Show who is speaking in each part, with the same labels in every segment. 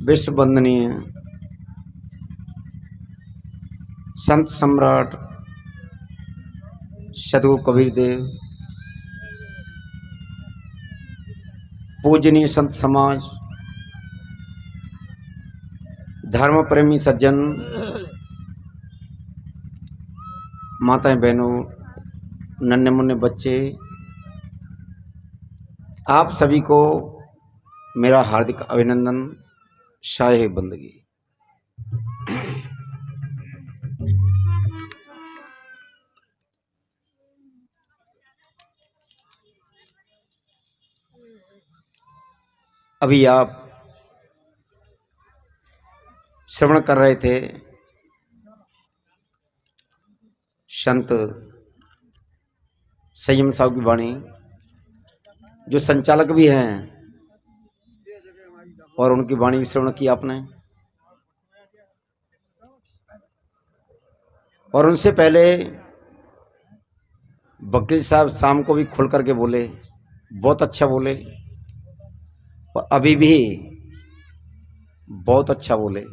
Speaker 1: विश्व वंदनीय संत सम्राट सद्गुरु कबीर देव, पूजनीय संत समाज, धर्म प्रेमी सज्जन, माताएं बहनों, नन्हे मुन्ने बच्चे, आप सभी को मेरा हार्दिक अभिनंदन, शाहे बंदगी। अभी आप श्रवण कर रहे थे संत संयम साहब की वाणी, जो संचालक भी हैं, और उनकी वाणी भी श्रवण की आपने। और उनसे पहले वकील साहब शाम को भी खुल करके बोले, बहुत अच्छा बोले, और अभी भी बहुत अच्छा बोले।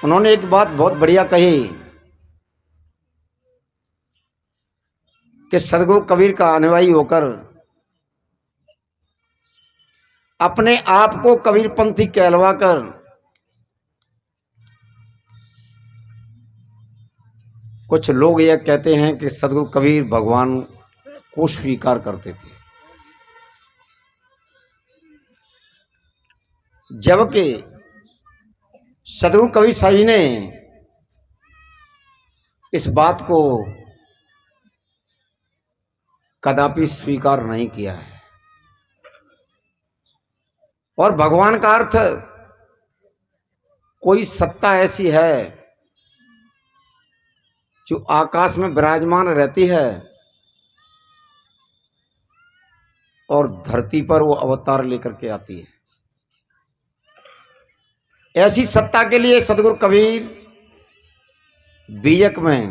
Speaker 1: उन्होंने एक बात बहुत बढ़िया कही कि सद्गुरु कबीर का अनुयायी होकर अपने आप को कबीरपंथी कहलवा कर कुछ लोग यह कहते हैं कि सद्गुरु कबीर भगवान को स्वीकार करते थे, जबकि सद्गुरु कबीर साहब जी ने इस बात को कदापि स्वीकार नहीं किया है। और भगवान का अर्थ कोई सत्ता ऐसी है जो आकाश में विराजमान रहती है और धरती पर वो अवतार लेकर के आती है। ऐसी सत्ता के लिए सद्गुरु कबीर बीजक में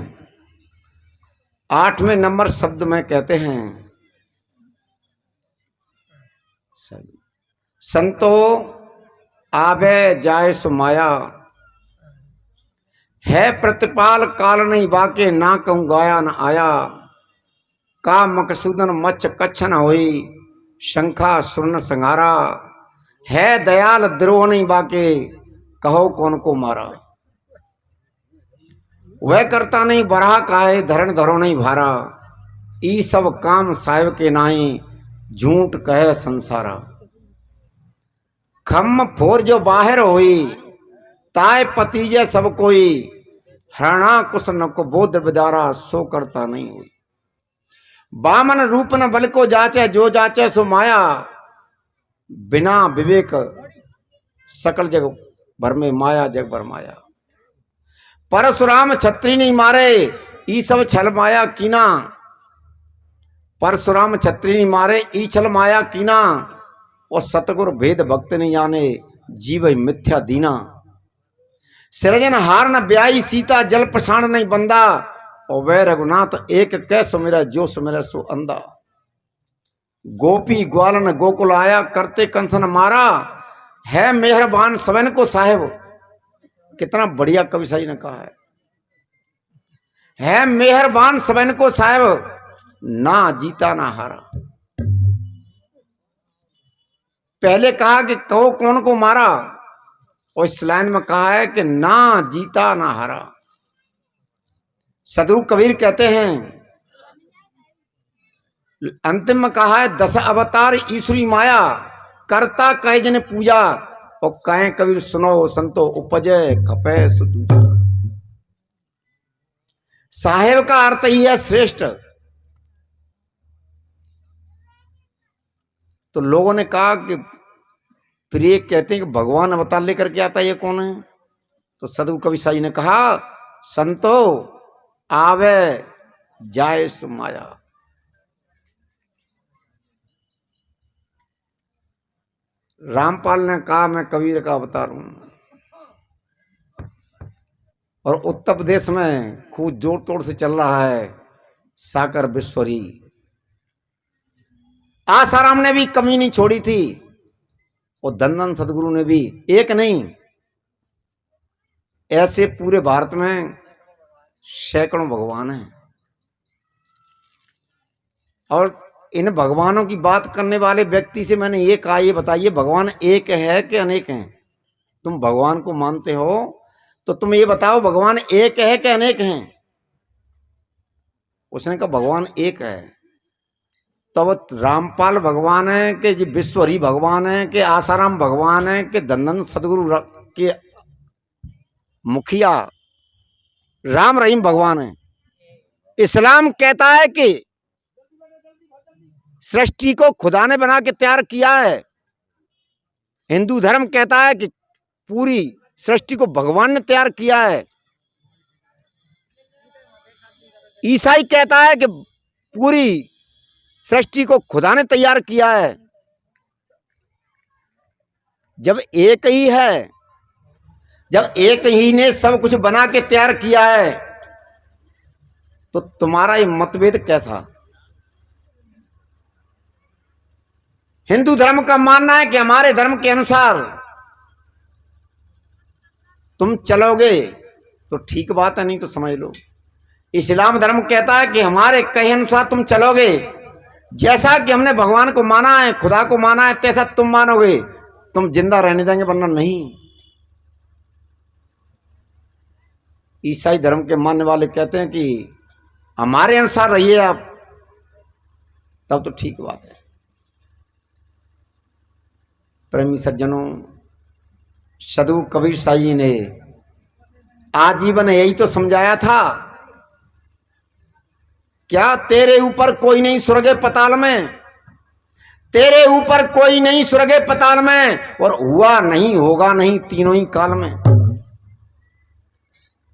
Speaker 1: 8वें नंबर शब्द में कहते हैं, संतो आवे जाए सो माया, है प्रतिपाल काल नहीं बाके, ना कहूँ गाया न आया, का मकसूदन मच कच्छ न होई, शंखा सुरन संगारा, है दयाल द्रोह नहीं बाके, कहो कौन को मारा। वह करता नहीं बराह काहे, धरण धरो नहीं भारा, ई सब काम साहिब के नाई, झूठ कहे संसारा। खम फोर जो बाहर होई, ताय पतीजे सब कोई, हरणा कुछ न को बोध बिदारा, सो करता नहीं हुई। बामन रूप न बल को जाचे, जो जाचे सो माया, बिना विवेक सकल जग भर में माया, जग भर माया। परशुराम छत्री नहीं मारे, ई सब छल माया कीना, परशुराम छत्री नहीं मारे, ई छल माया कीना, और सतगुरु भेद भक्त नहीं जाने, जीव मिथ्या दीना। सृजन हार न ब्याई सीता, जल पछाण नहीं बंदा, और वै रघुनाथ एक कै सुमिरै, जो सुमिरै सो अंधा। गोपी ग्वालन गोकुल आया, करते कंसन मारा, है मेहरबान सबन को साहिब। कितना बढ़िया कवि साहब ने कहा है मेहरबान सबन को साहिब, ना जीता ना हारा। पहले कहा कि कहो कौन को मारा, और इस लाइन में कहा है कि ना जीता ना हारा। सद्गुरु कबीर कहते हैं, अंतिम में कहा है, 10 अवतार ईश्वरी माया, करता कहे जन पूजा, और कहे कबीर सुनो संतो, उपजे खपे सुदूजा। साहेब का अर्थ ही है श्रेष्ठ। तो लोगों ने कहा कि फिर ये कहते हैं कि भगवान अवतार लेकर के आता है, ये कौन है? तो सद्गुरु कबीर साहब जी ने कहा, संतो आवे जाए सो माया। रामपाल ने कहा मैं कबीर का अवतार हूं, और उत्तर प्रदेश में खूब जोर तोड़ से चल रहा है साकर विश्वरी। आसाराम ने भी कमी नहीं छोड़ी थी और धन सदगुरु ने भी। एक नहीं, ऐसे पूरे भारत में सैकड़ों भगवान हैं। और इन भगवानों की बात करने वाले व्यक्ति से मैंने ये कहा, ये बताइए भगवान एक है कि अनेक हैं? तुम भगवान को मानते हो तो तुम ये बताओ भगवान एक है कि अनेक हैं? उसने कहा भगवान एक है। तब रामपाल भगवान है कि जी विश्वहरि भगवान है कि आसाराम भगवान है कि धन सदगुरु के मुखिया राम रहीम भगवान है? इस्लाम कहता है कि सृष्टि को खुदा ने बना के तैयार किया है। हिंदू धर्म कहता है कि पूरी सृष्टि को भगवान ने तैयार किया है। ईसाई कहता है कि पूरी सृष्टि को खुदा ने तैयार किया है। जब एक ही है, जब एक ही ने सब कुछ बना के तैयार किया है, तो तुम्हारा ये मतभेद कैसा? हिंदू धर्म का मानना है कि हमारे धर्म के अनुसार तुम चलोगे तो ठीक बात है, नहीं तो समझ लो। इस्लाम धर्म कहता है कि हमारे कहे अनुसार तुम चलोगे, जैसा कि हमने भगवान को माना है, खुदा को माना है, तैसा तुम मानोगे, तुम जिंदा रहने देंगे, वरना नहीं। ईसाई धर्म के मानने वाले कहते हैं कि हमारे अनुसार रहिए आप, तब तो ठीक बात है। प्रेमी सज्जनों, सदगुरु कबीर साई जी ने आजीवन यही तो समझाया था, क्या तेरे ऊपर कोई नहीं स्वर्गे पताल में, तेरे ऊपर कोई नहीं स्वर्गे पताल में, और हुआ नहीं होगा नहीं तीनों ही काल में।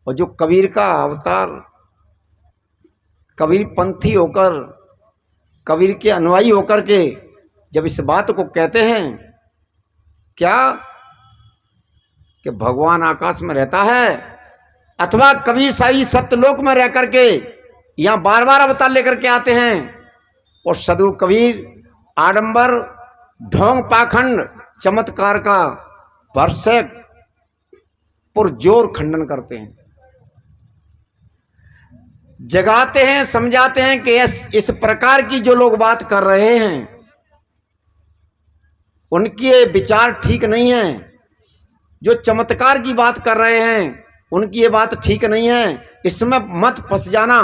Speaker 1: और जो कबीर का अवतार, कबीर पंथी होकर, कबीर के अनुयायी होकर के जब इस बात को कहते हैं, क्या कि भगवान आकाश में रहता है, अथवा कबीर साई सत्यलोक में रह करके यहां बार बार अवतार लेकर के आते हैं, और सदगुरु कबीर आडंबर, ढोंग, पाखंड, चमत्कार का भरसक पुरजोर खंडन करते हैं, जगाते हैं, समझाते हैं कि इस प्रकार की जो लोग बात कर रहे हैं उनके विचार ठीक नहीं है। जो चमत्कार की बात कर रहे हैं उनकी ये बात ठीक नहीं है, इसमें मत फंस जाना।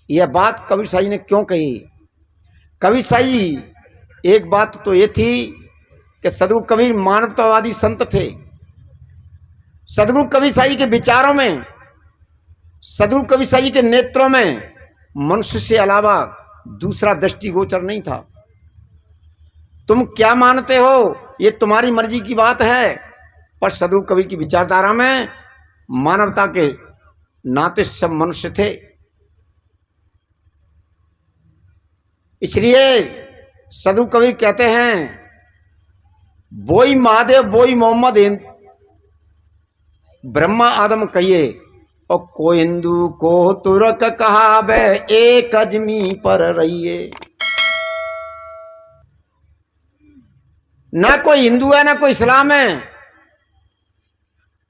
Speaker 1: यह बात कबीर साई ने क्यों कही? कबीर साई एक बात तो ये थी कि सदगुरु कबीर मानवतावादी संत थे। सदगुरु कबीर साई के विचारों में, सदगुरु कबीर साई के नेत्रों में मनुष्य से अलावा दूसरा दृष्टिगोचर नहीं था। तुम क्या मानते हो ये तुम्हारी मर्जी की बात है, पर सदगुरु कबीर की विचारधारा में मानवता के नाते सब मनुष्य थे। इसलिए सदगुरु कबीर कहते हैं, बोई महादेव बोई मोहम्मद ब्रह्मा आदम कहिए, और को हिंदू को तुरक कहा बे एक अजमी पर रहिए। ना कोई हिंदू है, ना कोई इस्लाम है,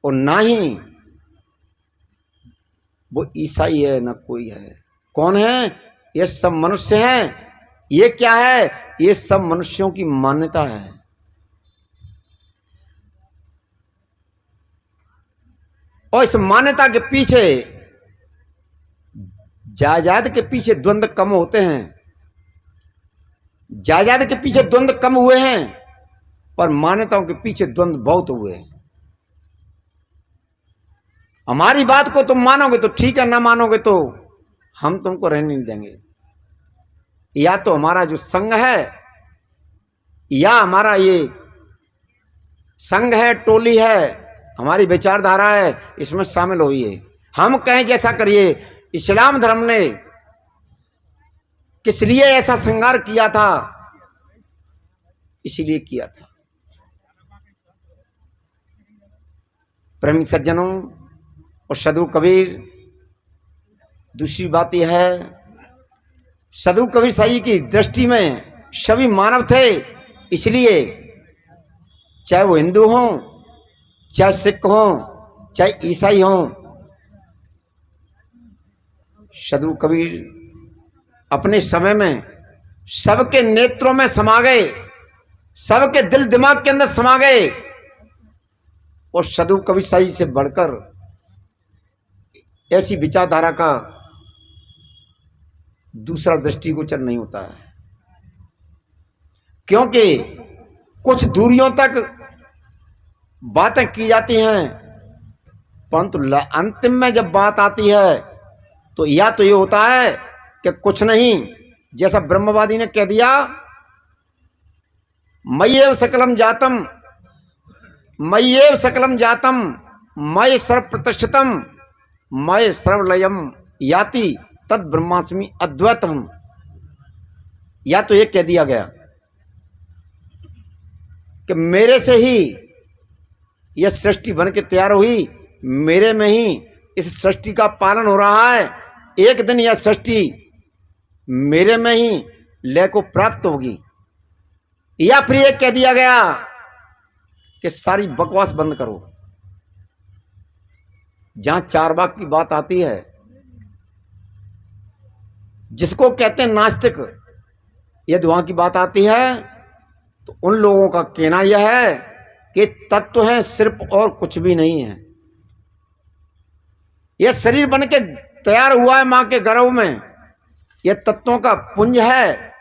Speaker 1: और ना ही वो ईसाई है, ना कोई है। कौन है? ये सब मनुष्य हैं। ये क्या है? ये सब मनुष्यों की मान्यता है। और इस मान्यता के पीछे, जायदाद के पीछे द्वंद्व कम होते हैं, जायदाद के पीछे द्वंद्व कम हुए हैं, पर मान्यताओं के पीछे द्वंद्व बहुत हुए हैं। हमारी बात को तुम मानोगे तो ठीक है, ना मानोगे तो हम तुमको रहने नहीं देंगे। या तो हमारा जो संघ है, या हमारा ये संघ है, टोली है, हमारी विचारधारा है, इसमें शामिल होइए। हम कहें जैसा करिए। इस्लाम धर्म ने किस लिए ऐसा श्रृंगार किया था? इसीलिए किया था। प्रेमी सज्जनों और सदगुरु कबीर, दूसरी बात यह है सदगुरु कबीर साई की दृष्टि में सभी मानव थे, इसलिए चाहे वो हिंदू हों, चाहे सिख हों, चाहे ईसाई हों, सदगुरु कबीर अपने समय में सबके नेत्रों में समा गए, सबके दिल दिमाग के अंदर समा गए। और सदगुरु कबीर साई से बढ़कर ऐसी विचारधारा का दूसरा दृष्टिगोचर नहीं होता है, क्योंकि कुछ दूरियों तक बातें की जाती हैं, परंतु अंतिम में जब बात आती है तो या तो ये होता है कि कुछ नहीं, जैसा ब्रह्मवादी ने कह दिया, मय्येव सकलम जातम, मय्येव सकलम जातम, मय सर्व प्रतिष्ठितम, मय सर्वलयम याति तद ब्रह्मास्मि अद्वैतम। या तो ये कह दिया गया कि मेरे से ही यह सृष्टि बन के तैयार हुई, मेरे में ही इस सृष्टि का पालन हो रहा है, एक दिन यह सृष्टि मेरे में ही लय को प्राप्त होगी। या फिर यह कह दिया गया कि सारी बकवास बंद करो। जहां चार बाग की बात आती है, जिसको कहते हैं नास्तिक, यदि वहां की बात आती है तो उन लोगों का कहना यह है कि तत्व है सिर्फ और कुछ भी नहीं है। यह शरीर बन के तैयार हुआ है मां के गर्भ में, यह तत्वों का पुंज है,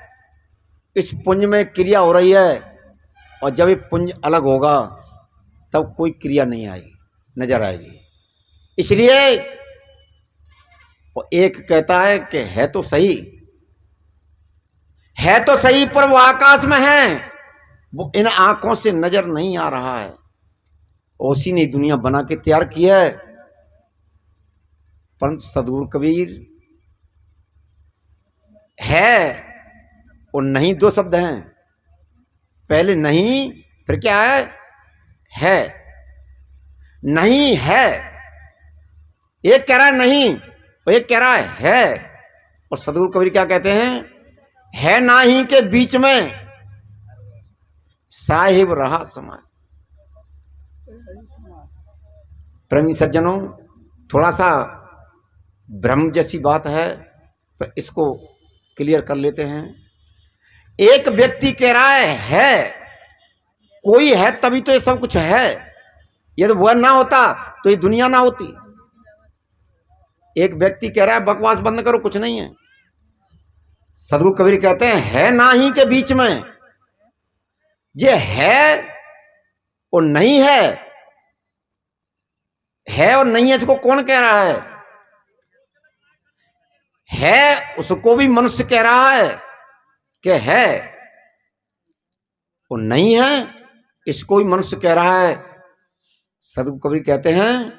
Speaker 1: इस पुंज में क्रिया हो रही है, और जब ये पुंज अलग होगा तब कोई क्रिया नहीं आएगी, नजर आएगी। इसलिए वो एक कहता है कि है तो सही, है तो सही, पर वो आकाश में है, वो इन आंखों से नजर नहीं आ रहा है। उसी ने दुनिया बना के तैयार की है। परंतु सदगुरु कबीर है और नहीं, दो शब्द हैं। पहले नहीं, फिर क्या है नहीं है। एक कह रहा है नहीं, और एक कह रहा है। और सदगुरु कबीर क्या कहते हैं? है नाही के बीच में साहिब रहा समय। प्रेमी सज्जनों, थोड़ा सा भ्रम जैसी बात है, पर इसको क्लियर कर लेते हैं। एक व्यक्ति कह रहा है कोई है तभी तो ये सब कुछ है, यदि वह ना होता तो ये दुनिया ना होती। एक व्यक्ति कह रहा है बकवास बंद करो, कुछ नहीं है। सदगुरु कबीर कहते हैं है नाही के बीच में, ये है और नहीं है और नहीं है, इसको कौन कह रहा है उसको भी मनुष्य कह रहा है कि है, और नहीं है इसको भी मनुष्य कह रहा है। सदगुरु कबीर कहते हैं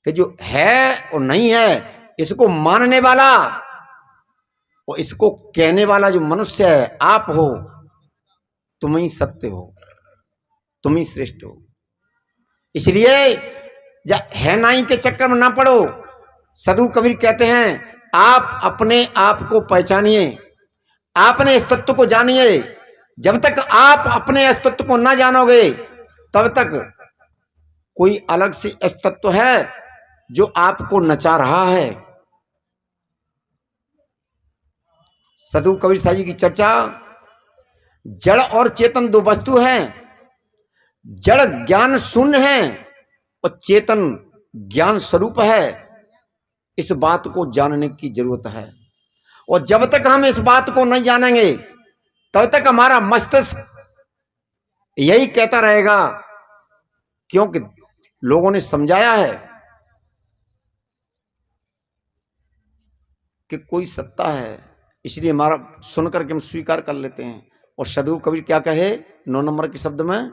Speaker 1: कि जो है और नहीं है इसको मानने वाला और इसको कहने वाला जो मनुष्य है, आप हो, तुम ही सत्य हो, तुम ही श्रेष्ठ हो। इसलिए है नहीं के चक्कर में ना पड़ो। सदगुरु कबीर कहते हैं आप अपने आप को पहचानिए, आपने इस तत्व को जानिए। जब तक आप अपने अस्तित्व को ना जानोगे तब तक कोई अलग से अस्तित्व है जो आपको नचा रहा है। सदगुरु कबीर साहब जी की चर्चा, जड़ और चेतन दो वस्तु हैं। जड़ ज्ञान शून्य है और चेतन ज्ञान स्वरूप है। इस बात को जानने की जरूरत है, और जब तक हम इस बात को नहीं जानेंगे तब तक हमारा मस्तिष्क यही कहता रहेगा, क्योंकि लोगों ने समझाया है कि कोई सत्ता है, इसलिए हमारा सुनकर के हम स्वीकार कर लेते हैं। और सदगुरु कबीर क्या कहे 9 नंबर के शब्द में,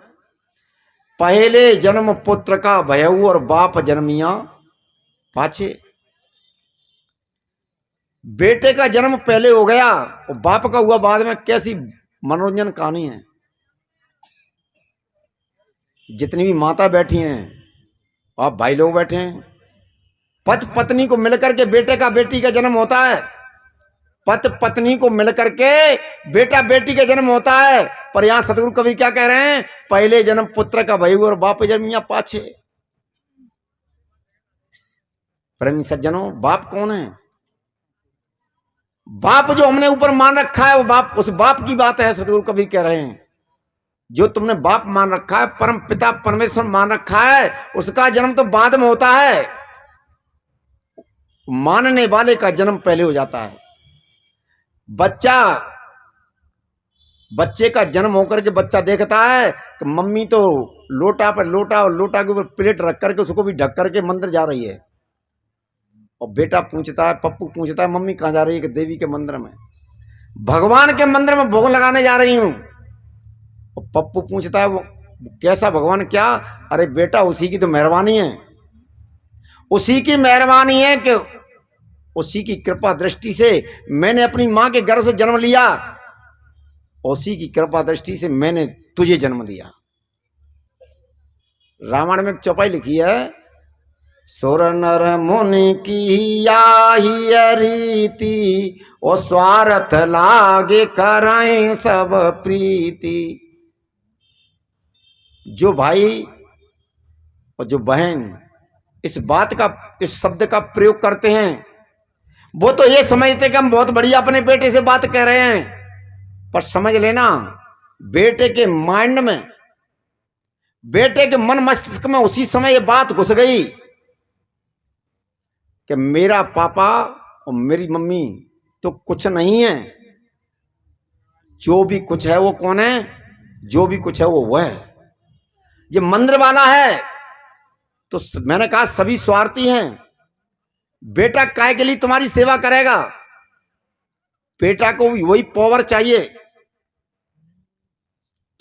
Speaker 1: पहले जन्म पुत्र का भयऊ और बाप जन्मिया पाछे। बेटे का जन्म पहले हो गया और बाप का हुआ बाद में। कैसी मनोरंजन कहानी है। जितनी भी माता बैठी हैं और भाई लोग बैठे हैं, पति पत्नी को मिलकर के बेटे का बेटी का जन्म होता है। पति पत्नी को मिलकर के बेटा बेटी का जन्म होता है। पर यहां सतगुरु कबीर क्या कह रहे हैं, पहले जन्म पुत्र का भई और बाप जन्म या पाछे। प्रेमी सज्जनों, बाप कौन है? बाप जो हमने ऊपर मान रखा है वो बाप, उस बाप की बात है सतगुरु कबीर कह रहे हैं। जो तुमने बाप मान रखा है, परम पिता परमेश्वर मान रखा है, उसका जन्म तो बाद में होता है। मानने वाले का जन्म पहले हो जाता है। बच्चे का जन्म होकर के बच्चा देखता है कि मम्मी तो लोटा पर लोटा और लोटा के ऊपर प्लेट रख करके उसको भी ढक करके मंदिर जा रही है। और बेटा पूछता है, पप्पू पूछता है, मम्मी कहाँ जा रही है? कि देवी के मंदिर में, भगवान के मंदिर में भोग लगाने जा रही हूं। और पप्पू पूछता है, वो कैसा भगवान? क्या? अरे बेटा, उसी की तो मेहरबानी है, उसी की मेहरबानी है कि उसी की कृपा दृष्टि से मैंने अपनी मां के गर्भ से जन्म लिया, उसी की कृपा दृष्टि से मैंने तुझे जन्म दिया। रामायण में एक चौपाई लिखी है, सुर नर मुनि की याही रीति, ओ स्वार्थ लागे कराएं सब प्रीति। जो भाई और जो बहन इस बात का, इस शब्द का प्रयोग करते हैं, वो तो ये समझते कि हम बहुत बढ़िया अपने बेटे से बात कह रहे हैं। पर समझ लेना, बेटे के माइंड में, बेटे के मन मस्तिष्क में उसी समय ये बात घुस गई कि मेरा पापा और मेरी मम्मी तो कुछ नहीं है, जो भी कुछ है वो कौन है? जो भी कुछ है वो वह है। ये मंदिर वाला है तो मैंने कहा सभी स्वार्थी हैं। बेटा काय के लिए तुम्हारी सेवा करेगा? बेटा को वही पावर चाहिए,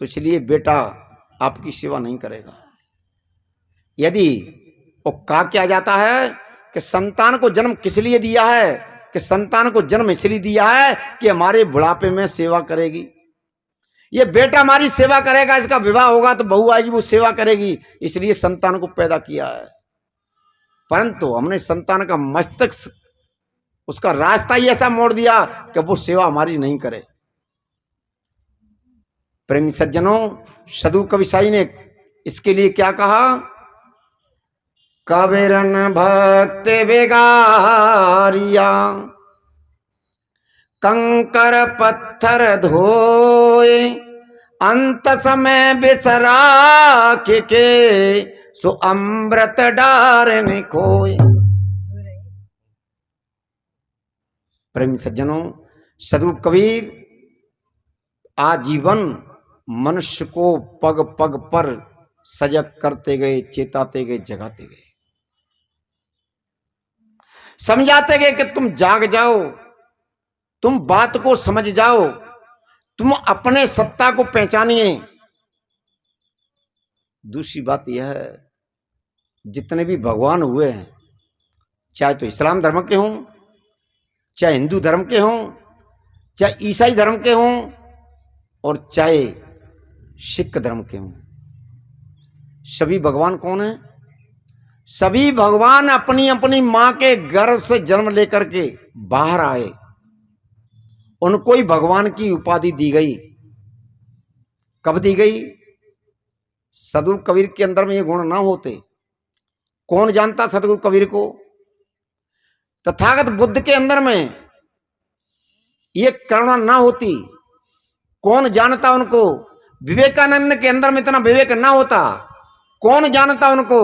Speaker 1: तो इसलिए बेटा आपकी सेवा नहीं करेगा। यदि वो क्या जाता है कि संतान को जन्म किस लिए दिया है? कि संतान को जन्म इसलिए दिया है कि हमारे बुढ़ापे में सेवा करेगी। ये बेटा हमारी सेवा करेगा, इसका विवाह होगा तो बहू आएगी वो सेवा करेगी, इसलिए संतान को पैदा किया है। परंतु हमने संतान का मस्तिष्क, उसका रास्ता ही ऐसा मोड़ दिया कि वो सेवा हमारी नहीं करे। प्रेमी सज्जनों, सदगुरु कबीर साई ने इसके लिए क्या कहा? कबीरन भक्त बेगारिया, कंकर पत्थर धोए, अंत समय बिसरा के सो अमृत डारन खोए। प्रेमी सज्जनों, सदगुरु कबीर आजीवन मनुष्य को पग पग पर सजग करते गए, चेताते गए, जगाते गए, समझाते गए कि तुम जाग जाओ, तुम बात को समझ जाओ, तुम अपने सत्ता को पहचानिए। दूसरी बात यह है, जितने भी भगवान हुए हैं, चाहे तो इस्लाम धर्म के हों, चाहे हिंदू धर्म के हों, चाहे ईसाई धर्म के हों, और चाहे सिख धर्म के हों, सभी भगवान कौन है? सभी भगवान अपनी अपनी मां के गर्भ से जन्म लेकर के बाहर आए, उनको ही भगवान की उपाधि दी गई। कब दी गई? सदगुरु कबीर के अंदर में ये गुण ना होते, कौन जानता सदगुरु कबीर को? तथागत बुद्ध के अंदर में ये करुणा ना होती, कौन जानता उनको? विवेकानंद के अंदर में इतना विवेक ना होता, कौन जानता उनको?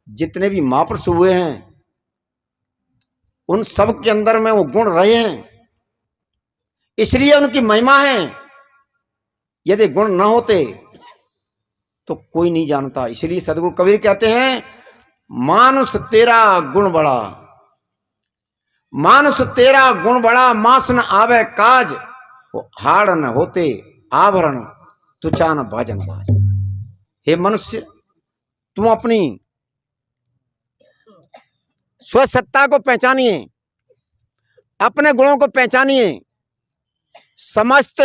Speaker 1: जितने भी महापुरुष हुए हैं उन सब के अंदर में वो गुण रहे हैं, इसलिए उनकी महिमा है। यदि गुण ना होते तो कोई नहीं जानता। इसलिए सदगुरु कबीर कहते हैं, मानुष तेरा गुण बड़ा, मानुष तेरा गुण बड़ा, मास न आवे काज, वो हाड़ न होते आभरण, तुचा न भाजन बास। हे मनुष्य, तुम अपनी स्वसत्ता को पहचानिए, अपने गुणों को पहचानिए। समस्त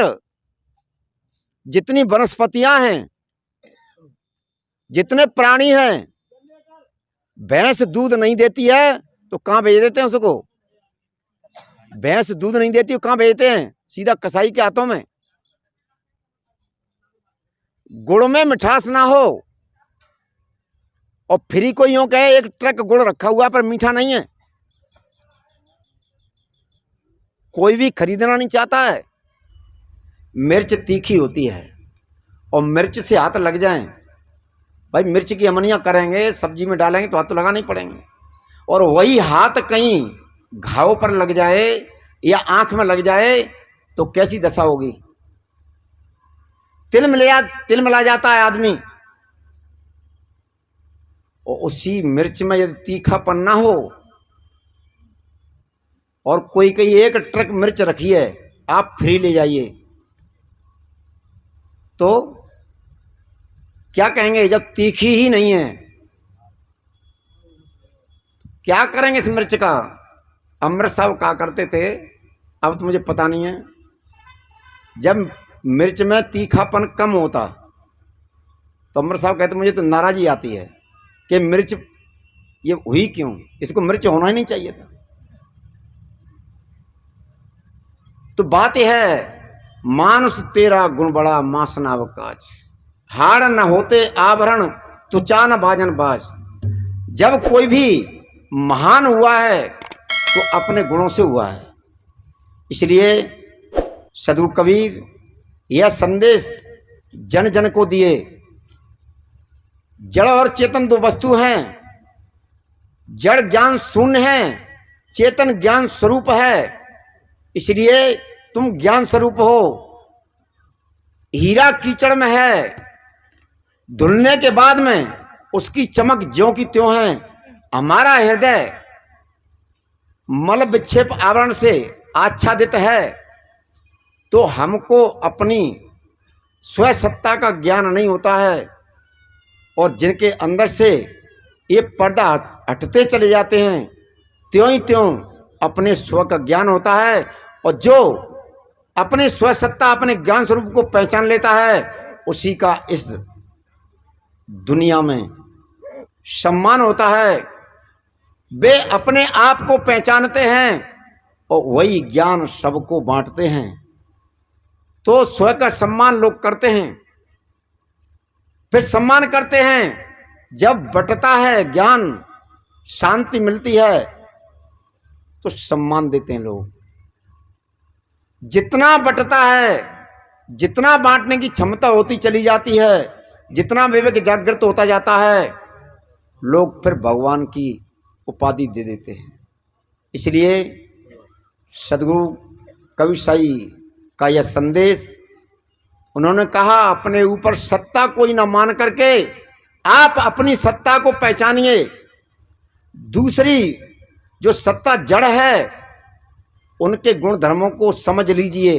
Speaker 1: जितनी वनस्पतियां हैं, जितने प्राणी हैं, भैंस दूध नहीं देती है तो कहां भेज देते हैं उसको? भैंस दूध नहीं देती, कहाँ भेजते हैं? सीधा कसाई के हाथों में। गुड़ में मिठास ना हो और फ्री कोई यूं कहे एक ट्रक गुड़ रखा हुआ पर मीठा नहीं है, कोई भी खरीदना नहीं चाहता है। मिर्च तीखी होती है और मिर्च से हाथ लग जाएं, भाई मिर्च की अमनियाँ करेंगे, सब्जी में डालेंगे तो हाथ तो लगाने ही पड़ेंगे। और वही हाथ कहीं घाव पर लग जाए या आंख में लग जाए तो कैसी दशा होगी। तिल मिला जाता है आदमी, और उसी मिर्च में यदि तीखापन ना हो और कोई कहीं एक ट्रक मिर्च रखी है, आप फ्री ले जाइए, तो क्या कहेंगे? जब तीखी ही नहीं है क्या करेंगे इस मिर्च का? अमृत साहब कहा करते थे, अब तो मुझे पता नहीं है, जब मिर्च में तीखापन कम होता तो अमृत साहब कहते मुझे तो नाराजी आती है कि मिर्च ये हुई क्यों, इसको मिर्च होना ही नहीं चाहिए था। तो बात यह है, मानुष तेरा गुण बड़ा मासन अवकाश, हाड़ न होते आभरण तुचा न भाजन बाज। जब कोई भी महान हुआ है तो अपने गुणों से हुआ है। इसलिए सदगुरु कबीर यह संदेश जन जन को दिए। जड़ और चेतन दो वस्तु हैं, जड़ ज्ञान शून्य है, चेतन ज्ञान स्वरूप है। इसलिए तुम ज्ञान स्वरूप हो। हीरा कीचड़ में है, धुलने के बाद में उसकी चमक ज्यों की त्यों है। हमारा हृदय मल विक्षेप आवरण से आच्छादित है, तो हमको अपनी स्वसत्ता का ज्ञान नहीं होता है, और जिनके अंदर से ये पर्दा हटते चले जाते हैं त्यों ही त्यों अपने स्व का ज्ञान होता है। और जो अपने स्वसत्ता अपने ज्ञान स्वरूप को पहचान लेता है, उसी का इस दुनिया में सम्मान होता है। वे अपने आप को पहचानते हैं और वही ज्ञान सबको बांटते हैं, तो स्व का सम्मान लोग करते हैं। फिर सम्मान करते हैं जब बंटता है ज्ञान, शांति मिलती है तो सम्मान देते हैं लोग। जितना बंटता है, जितना बांटने की क्षमता होती चली जाती है, जितना विवेक जागृत होता जाता है, लोग फिर भगवान की उपाधि दे देते हैं। इसलिए सदगुरु कबीर साई का यह संदेश, उन्होंने कहा अपने ऊपर सत्ता कोई ना मान करके आप अपनी सत्ता को पहचानिए। दूसरी जो सत्ता जड़ है उनके गुण धर्मों को समझ लीजिए,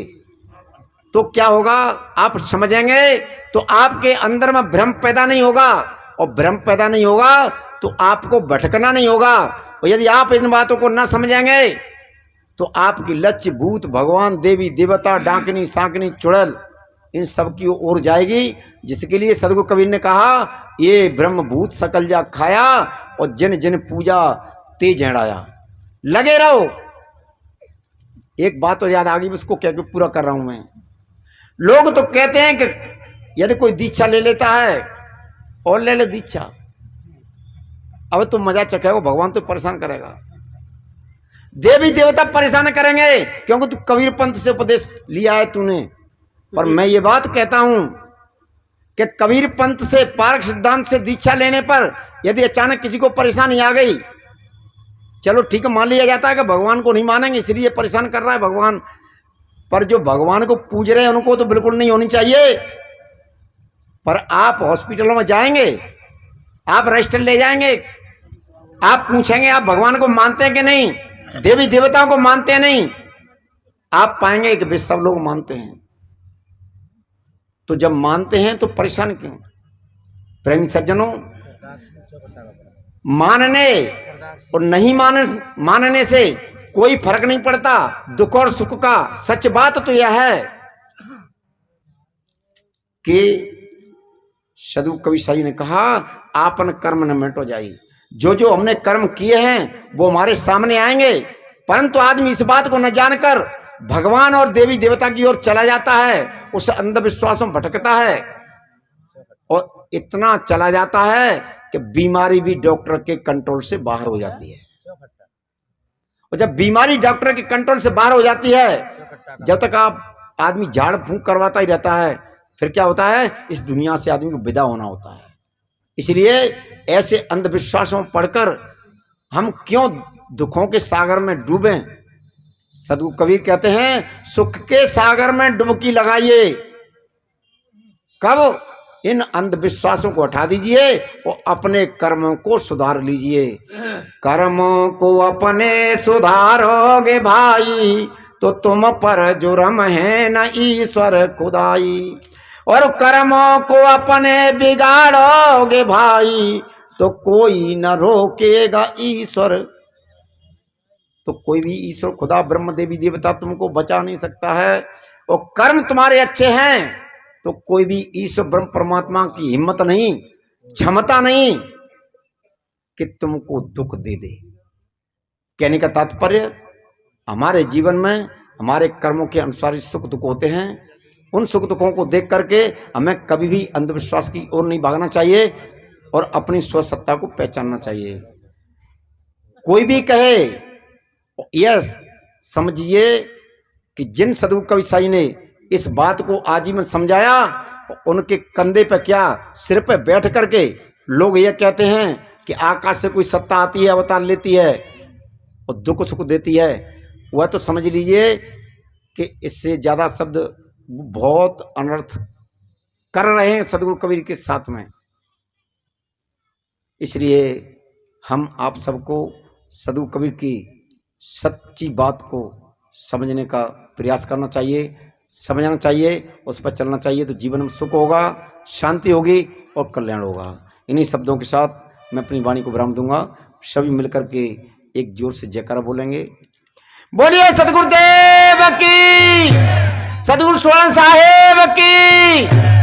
Speaker 1: तो क्या होगा? आप समझेंगे तो आपके अंदर में भ्रम पैदा नहीं होगा, और भ्रम पैदा नहीं होगा तो आपको भटकना नहीं होगा। और यदि आप इन बातों को ना समझेंगे तो आपकी लक्ष्य भूत भगवान देवी देवता डाकनी सांकनी चुड़ैल इन सब की ओर जाएगी, जिसके लिए सदगुरु कबीर ने कहा ये ब्रह्म भूत सकल जा खाया, और जिन जिन पूजा तेज हेड़ाया। लगे रहो। एक बात और याद आ गई, उसको कह के पूरा कर रहा हूं मैं। लोग तो कहते हैं कि यदि कोई दीक्षा ले लेता है और ले ले दीक्षा, अब तो मजा चखेगा, भगवान तो परेशान करेगा, देवी देवता परेशान करेंगे, क्योंकि तू कबीर पंथ से उपदेश लिया है तूने। पर मैं ये बात कहता हूं कि कबीर पंथ से, पारक सिद्धांत से दीक्षा लेने पर यदि अचानक किसी को परेशानी आ गई, चलो ठीक है, मान लिया जाता है कि भगवान को नहीं मानेंगे इसलिए परेशान कर रहा है भगवान, पर जो भगवान को पूज रहे हैं उनको तो बिल्कुल नहीं होनी चाहिए। पर आप हॉस्पिटलों में जाएंगे, आप रजिस्टर ले जाएंगे, आप पूछेंगे आप भगवान को मानते हैं कि नहीं, देवी देवताओं को मानते हैं नहीं, आप पाएंगे कि वे सब लोग मानते हैं। तो जब मानते हैं तो परेशान क्यों? प्रेमी सज्जनों, मानने और नहीं मानने से कोई फर्क नहीं पड़ता दुख और सुख का। सच बात तो यह है कि सदगुरु कबीर साई ने कहा आपन कर्म न मिटो जाई। जो जो हमने कर्म किए हैं वो हमारे सामने आएंगे। परंतु आदमी इस बात को न जानकर भगवान और देवी देवता की ओर चला जाता है, उस अंधविश्वासों में भटकता है और इतना चला जाता है कि बीमारी भी डॉक्टर के कंट्रोल से बाहर हो जाती है। और जब बीमारी डॉक्टर के कंट्रोल से बाहर हो जाती है, जब तक आप आदमी झाड़ फूंक करवाता ही रहता है, फिर क्या होता है, इस दुनिया से आदमी को विदा होना होता है। इसलिए ऐसे अंधविश्वासों में पढ़कर हम क्यों दुखों के सागर में डूबें। सदगुरु कबीर कहते हैं, सुख के सागर में डुबकी लगाइए। कब? इन अंधविश्वासों को हटा दीजिए और अपने कर्मों को सुधार लीजिए। कर्मों को अपने सुधारोगे भाई तो तुम पर जुर्म है न ईश्वर खुदाई, और कर्मों को अपने बिगाड़ोगे भाई तो कोई न रोकेगा ईश्वर। तो कोई भी ईश्वर खुदा ब्रह्म देवी देवता तुमको बचा नहीं सकता है। और कर्म तुम्हारे अच्छे हैं तो कोई भी ईश्वर ब्रह्म परमात्मा की हिम्मत नहीं, क्षमता नहीं कि तुमको दुख दे दे। कहने का तात्पर्य, हमारे जीवन में हमारे कर्मों के अनुसार सुख दुख होते हैं। उन सुख दुखों को देख करके हमें कभी भी अंधविश्वास की ओर नहीं भागना चाहिए और अपनी स्वसत्ता को पहचानना चाहिए। कोई भी कहे, यह समझिए कि जिन सदगुरु कबीर साईं ने इस बात को आजीवन समझाया, उनके कंधे पर क्या, सिर पर बैठ करके लोग ये कहते हैं कि आकाश से कोई सत्ता आती है, अवतार लेती है और दुख सुख देती है। वह तो समझ लीजिए कि इससे ज़्यादा शब्द बहुत अनर्थ कर रहे हैं सदगुरु कबीर के साथ में। इसलिए हम आप सबको सदगुरु कबीर की सच्ची बात को समझने का प्रयास करना चाहिए, समझना चाहिए, उस पर चलना चाहिए, तो जीवन में सुख होगा, शांति होगी और कल्याण होगा। इन्हीं शब्दों के साथ मैं अपनी वाणी को विराम दूंगा। सभी मिलकर के एक जोर से जयकारा बोलेंगे। बोलिए सदगुरुदेव की, सदगुरु स्वर्ण साहेब की।